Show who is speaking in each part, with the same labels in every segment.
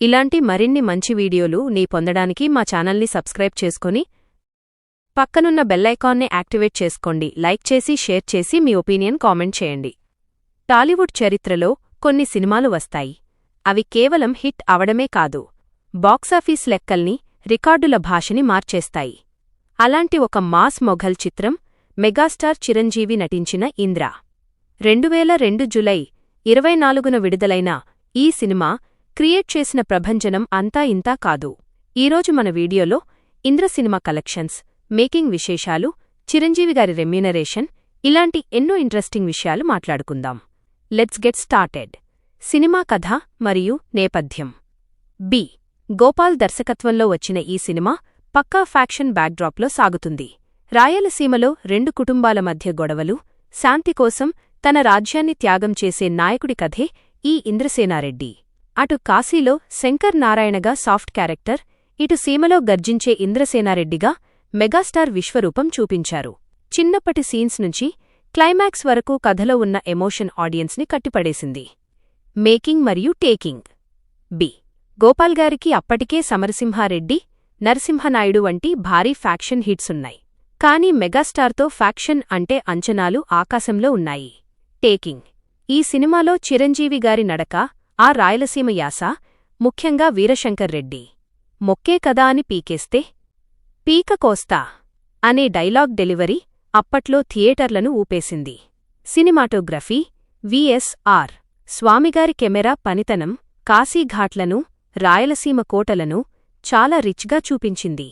Speaker 1: ఇలాంటి మరిన్ని మంచి వీడియోలు నీ పొందడానికి మా ఛానల్ని సబ్స్క్రైబ్ చేసుకొని పక్కనున్న బెల్లైకాన్ని యాక్టివేట్ చేసుకోండి. లైక్ చేసి షేర్ చేసి మీ ఒపీనియన్ కామెంట్ చేయండి. టాలీవుడ్ చరిత్రలో కొన్ని సినిమాలు వస్తాయి. అవి కేవలం హిట్ అవడమే కాదు, బాక్సాఫీస్ లెక్కల్ని, రికార్డుల భాషని మార్చేస్తాయి. అలాంటి ఒక మాస్ మొఘల్ చిత్రం మెగాస్టార్ చిరంజీవి నటించిన ఇంద్ర. 2002 జూలై 24న విడుదలైన ఈ సినిమా క్రియేట్ చేసిన ప్రభంజనం అంతా ఇంతా కాదు. ఈరోజు మన వీడియోలో ఇంద్ర సినిమా కలెక్షన్స్, మేకింగ్ విశేషాలు, చిరంజీవిగారి రెమ్యూనరేషన్, ఇలాంటి ఎన్నో ఇంట్రెస్టింగ్ విషయాలు మాట్లాడుకుందాం. Let's get started. సినిమా కథ మరియు నేపథ్యం. బి. గోపాల్ దర్శకత్వంలో వచ్చిన ఈ సినిమా పక్కా ఫ్యాక్షన్ బ్యాక్డ్రాప్లో సాగుతుంది. రాయలసీమలో రెండు కుటుంబాల మధ్య గొడవలు, శాంతి కోసం తన రాజ్యాన్ని త్యాగం చేసే నాయకుడి కథే ఈ ఇంద్రసేనారెడ్డి. అటు కాశీలో శంకర్ నారాయణగా సాఫ్ట్ క్యారెక్టర్, ఇటు సీమలో గర్జించే ఇంద్రసేనారెడ్డిగా మెగాస్టార్ విశ్వరూపం చూపించారు. చిన్నప్పటి సీన్స్ నుంచి క్లైమాక్స్ వరకు కథలో ఉన్న ఎమోషన్ ఆడియన్స్ని కట్టిపడేసింది. మేకింగ్ మరియు టేకింగ్. బి. గోపాల్గారికి అప్పటికే సమరసింహారెడ్డి, నరసింహనాయుడు వంటి భారీ ఫ్యాక్షన్ హిట్సున్నాయి. కానీ మెగాస్టార్తో ఫ్యాక్షన్ అంటే అంచనాలు ఆకాశంలో ఉన్నాయి. టేకింగ్. ఈ సినిమాలో చిరంజీవిగారి నడక, ఆ రాయలసీమ యాస, ముఖ్యంగా వీరశంకర్ రెడ్డి మొక్కే కదా అని పీకేస్తే పీక కోస్తా అనే డైలాగ్ డెలివరీ అప్పట్లో థియేటర్లను ఊపేసింది. సినిమాటోగ్రఫీ. విఎస్ఆర్ స్వామిగారి కెమెరా పనితనం కాశీఘాట్లను, రాయలసీమ కోటలను చాలా రిచ్గా చూపించింది.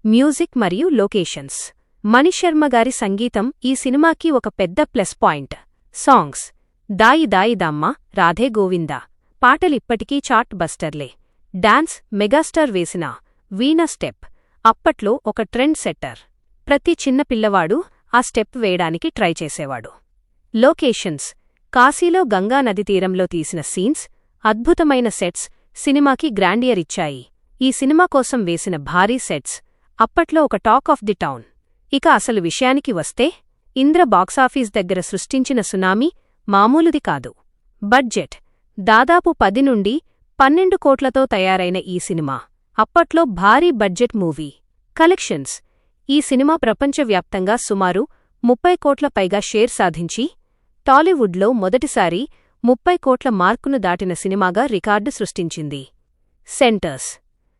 Speaker 1: మ్యూజిక్ మరియు లొకేషన్స్. మణిశర్మగారి సంగీతం ఈ సినిమాకి ఒక పెద్ద plus point. Songs. Daayi Daayi Damma, Radhe Govinda పాటలిప్పటికీ చార్ట్ బస్టర్లే. డాన్స్. మెగాస్టార్ వేసిన వీణా స్టెప్ అప్పట్లో ఒక ట్రెండ్ సెట్టర్. ప్రతి చిన్నపిల్లవాడు ఆ స్టెప్ వేయడానికి ట్రై చేసేవాడు. లొకేషన్స్. కాశీలో గంగా నది తీరంలో తీసిన సీన్స్, అద్భుతమైన సెట్స్ సినిమాకి గ్రాండియర్ ఇచ్చాయి. ఈ సినిమా కోసం వేసిన భారీ సెట్స్ అప్పట్లో ఒక టాక్ ఆఫ్ ది టౌన్. ఇక అసలు విషయానికి వస్తే ఇంద్ర బాక్సాఫీస్ దగ్గర సృష్టించిన సునామీ మామూలుది కాదు. బడ్జెట్. దాదాపు 10 నుండి 12 కోట్లతో తయారైన ఈ సినిమా అప్పట్లో భారీ బడ్జెట్ మూవీ. కలెక్షన్స్. ఈ సినిమా ప్రపంచవ్యాప్తంగా సుమారు 30 కోట్ల పైగా షేర్ సాధించి టాలీవుడ్లో మొదటిసారి 30 కోట్ల మార్కును దాటిన సినిమాగా రికార్డు సృష్టించింది. సెంటర్స్.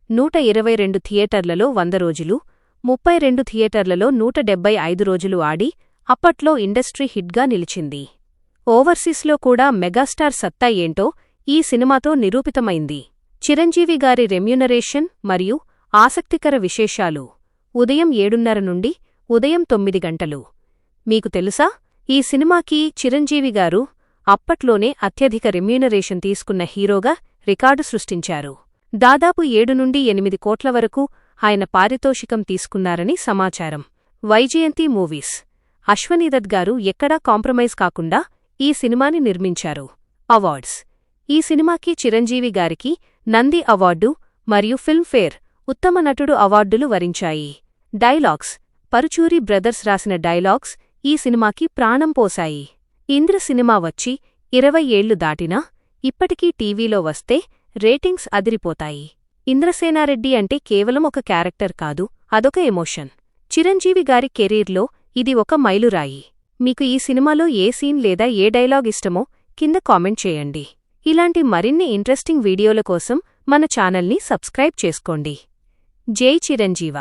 Speaker 1: 122 థియేటర్లలో 100 రోజులు, 32 థియేటర్లలో 175 రోజులు ఆడి అప్పట్లో ఇండస్ట్రీ హిట్గా నిలిచింది. ఓవర్సీస్లో కూడా మెగాస్టార్ సత్తా ఏంటో ఈ సినిమాతో నిరూపితమైంది. చిరంజీవిగారి రెమ్యూనరేషన్ మరియు ఆసక్తికర విశేషాలు. ఉదయం 7:30 నుండి ఉదయం 9 గంటలు. మీకు తెలుసా, ఈ సినిమాకి చిరంజీవిగారు అప్పట్లోనే అత్యధిక రెమ్యూనరేషన్ తీసుకున్న హీరోగా రికార్డు సృష్టించారు. దాదాపు 7 నుండి 8 కోట్ల వరకు ఆయన పారితోషికం తీసుకున్నారని సమాచారం. వైజయంతి మూవీస్. అశ్వనీదత్ గారు ఎక్కడా కాంప్రమైజ్ కాకుండా ఈ సినిమాని నిర్మించారు. అవార్డ్స్. ఈ సినిమాకి చిరంజీవి గారికి నంది అవార్డు మరియు ఫిల్మ్ఫేర్ ఉత్తమ నటుడు అవార్డులు వరించాయి. డైలాగ్స్. పరుచూరి బ్రదర్స్ రాసిన డైలాగ్స్ ఈ సినిమాకి ప్రాణం పోశాయి. ఇంద్ర సినిమా వచ్చి 20 ఏళ్లు దాటినా ఇప్పటికీ టీవీలో వస్తే రేటింగ్స్ అదిరిపోతాయి. ఇంద్రసేనారెడ్డి అంటే కేవలం ఒక క్యారెక్టర్ కాదు, అదొక ఎమోషన్. చిరంజీవి గారి కెరీర్లో ఇది ఒక మైలురాయి. మీకు ఈ సినిమాలో ఏ సీన్ లేదా ఏ డైలాగ్ ఇష్టమో కింద కామెంట్ చేయండి. ఇలాంటి మరిన్ని ఇంట్రెస్టింగ్ వీడియోల కోసం మన ఛానల్ని సబ్స్క్రైబ్ చేసుకోండి. జై చిరంజీవ.